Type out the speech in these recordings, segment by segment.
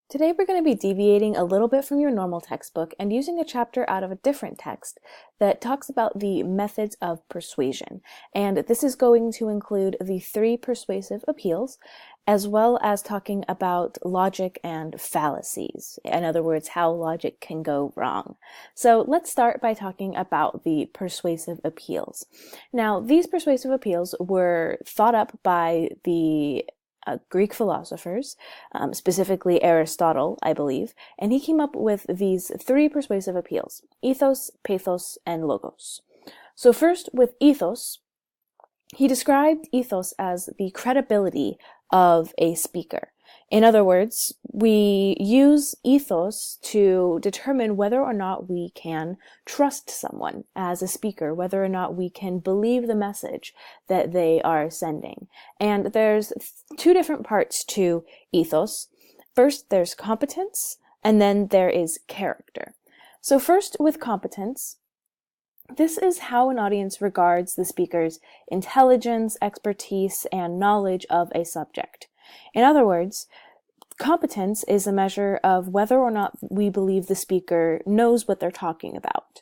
Today we're going to be deviating a little bit from your normal textbook and using a chapter out of a different text that talks about the methods of persuasion. And this is going to include the 3 persuasive appeals, as well as talking about logic and fallacies. In other words, how logic can go wrong. So let's start by talking about the persuasive appeals. Now, these persuasive appeals were thought up by the Greek philosophers, specifically Aristotle, I believe, and he came up with these 3 persuasive appeals: ethos, pathos, and logos. So first, with ethos, he described ethos as the credibility of a speaker. In other words, we use ethos to determine whether or not we can trust someone as a speaker, whether or not we can believe the message that they are sending. And there's 2 different parts to ethos. First, there's competence, and then there is character. So first, with competence, this is how an audience regards the speaker's intelligence, expertise, and knowledge of a subject. In other words, competence is a measure of whether or not we believe the speaker knows what they're talking about,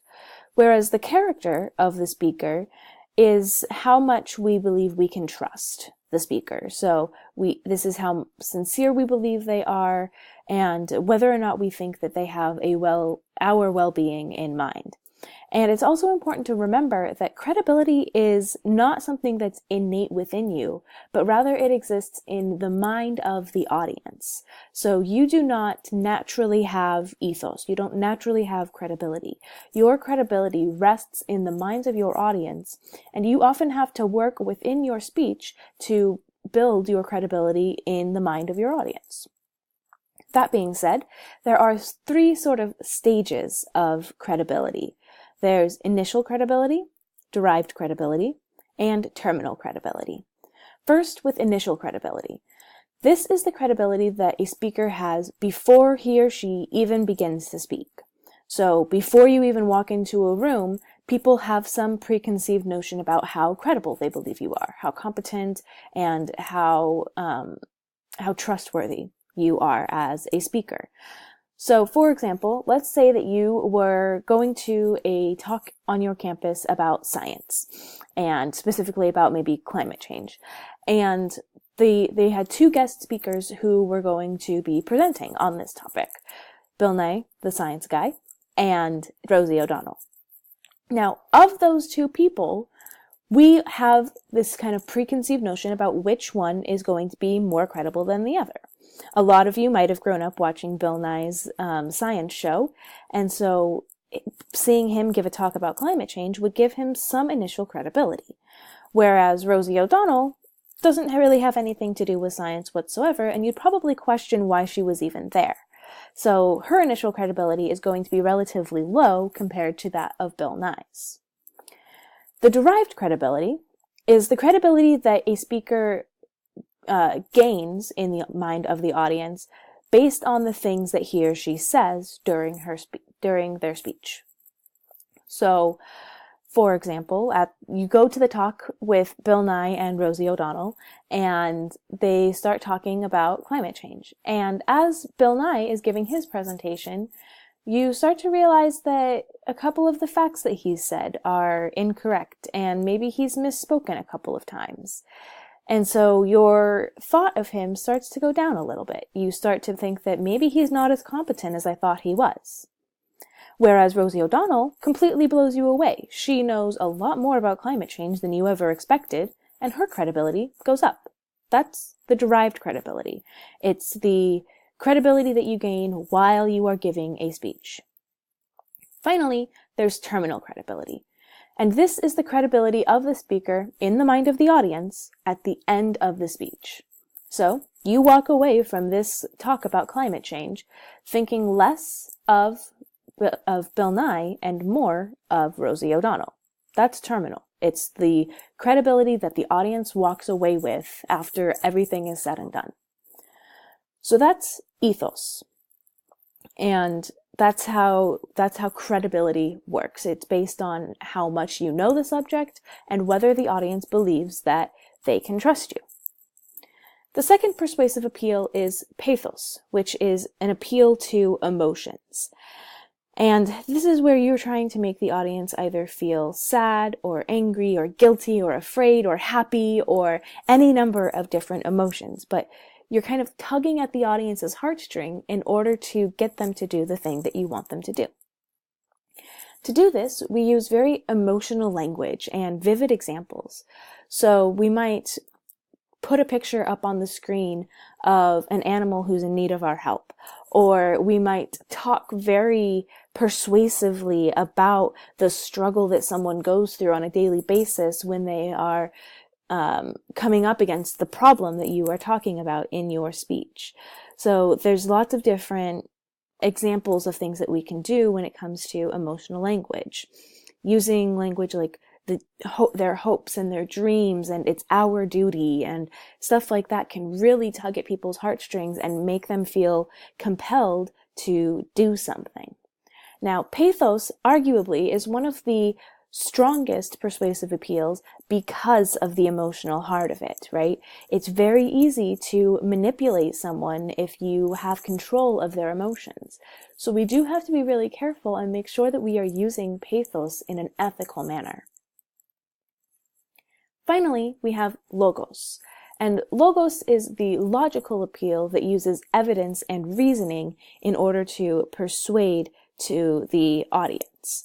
whereas the character of the speaker is how much we believe we can trust the speaker. So this is how sincere we believe they are, and whether or not we think that they have our well-being in mind. And it's also important to remember that credibility is not something that's innate within you, but rather it exists in the mind of the audience. So you do not naturally have ethos. You don't naturally have credibility. Your credibility rests in the minds of your audience, and you often have to work within your speech to build your credibility in the mind of your audience. That being said, there are 3 sort of stages of credibility. There's initial credibility, derived credibility, and terminal credibility. First, with initial credibility. This is the credibility that a speaker has before he or she even begins to speak. So before you even walk into a room, people have some preconceived notion about how credible they believe you are, how competent, and how trustworthy you are as a speaker. So, for example, let's say that you were going to a talk on your campus about science, and specifically about maybe climate change. And they had 2 guest speakers who were going to be presenting on this topic: Bill Nye, the science guy, and Rosie O'Donnell. Now, of those 2 people, we have this kind of preconceived notion about which one is going to be more credible than the other. A lot of you might have grown up watching Bill Nye's science show, and so seeing him give a talk about climate change would give him some initial credibility. Whereas Rosie O'Donnell doesn't really have anything to do with science whatsoever, and you'd probably question why she was even there. So her initial credibility is going to be relatively low compared to that of Bill Nye's. The derived credibility is the credibility that a speaker gains in the mind of the audience based on the things that he or she says during their speech. So, for example, you go to the talk with Bill Nye and Rosie O'Donnell, and they start talking about climate change. And as Bill Nye is giving his presentation, you start to realize that a couple of the facts that he's said are incorrect, and maybe he's misspoken a couple of times. And so your thought of him starts to go down a little bit. You start to think that maybe he's not as competent as I thought he was. Whereas Rosie O'Donnell completely blows you away. She knows a lot more about climate change than you ever expected, and her credibility goes up. That's the derived credibility. It's the credibility that you gain while you are giving a speech. Finally, there's terminal credibility. And this is the credibility of the speaker in the mind of the audience at the end of the speech. So, you walk away from this talk about climate change thinking less of Bill Nye and more of Rosie O'Donnell. That's terminal. It's the credibility that the audience walks away with after everything is said and done. So that's ethos. And that's how credibility works. It's based on how much you know the subject and whether the audience believes that they can trust you. The second persuasive appeal is pathos, which is an appeal to emotions. And this is where you're trying to make the audience either feel sad or angry or guilty or afraid or happy or any number of different emotions. But you're kind of tugging at the audience's heartstring in order to get them to do the thing that you want them to do. To do this, we use very emotional language and vivid examples. So we might put a picture up on the screen of an animal who's in need of our help. Or we might talk very persuasively about the struggle that someone goes through on a daily basis when they are coming up against the problem that you are talking about in your speech. So there's lots of different examples of things that we can do when it comes to emotional language. Using language like their hopes and their dreams and it's our duty and stuff like that can really tug at people's heartstrings and make them feel compelled to do something. Now, pathos arguably is one of the strongest persuasive appeals because of the emotional heart of it, right? It's very easy to manipulate someone if you have control of their emotions. So we do have to be really careful and make sure that we are using pathos in an ethical manner. Finally, we have logos. And logos is the logical appeal that uses evidence and reasoning in order to persuade to the audience.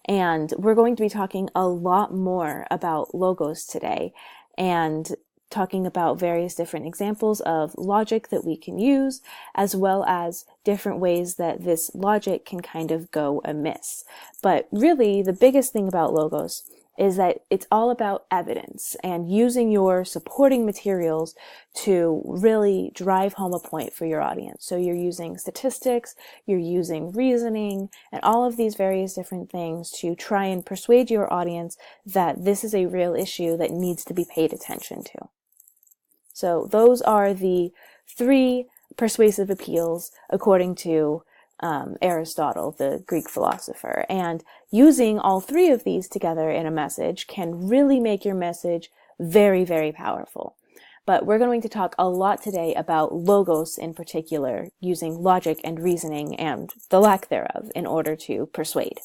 And we're going to be talking a lot more about logos today and talking about various different examples of logic that we can use, as well as different ways that this logic can kind of go amiss. But really, the biggest thing about logos is that it's all about evidence and using your supporting materials to really drive home a point for your audience. So you're using statistics, you're using reasoning, and all of these various different things to try and persuade your audience that this is a real issue that needs to be paid attention to. So those are the 3 persuasive appeals according to Aristotle, the Greek philosopher. And using all 3 of these together in a message can really make your message very, very powerful. But we're going to talk a lot today about logos in particular, using logic and reasoning and the lack thereof in order to persuade.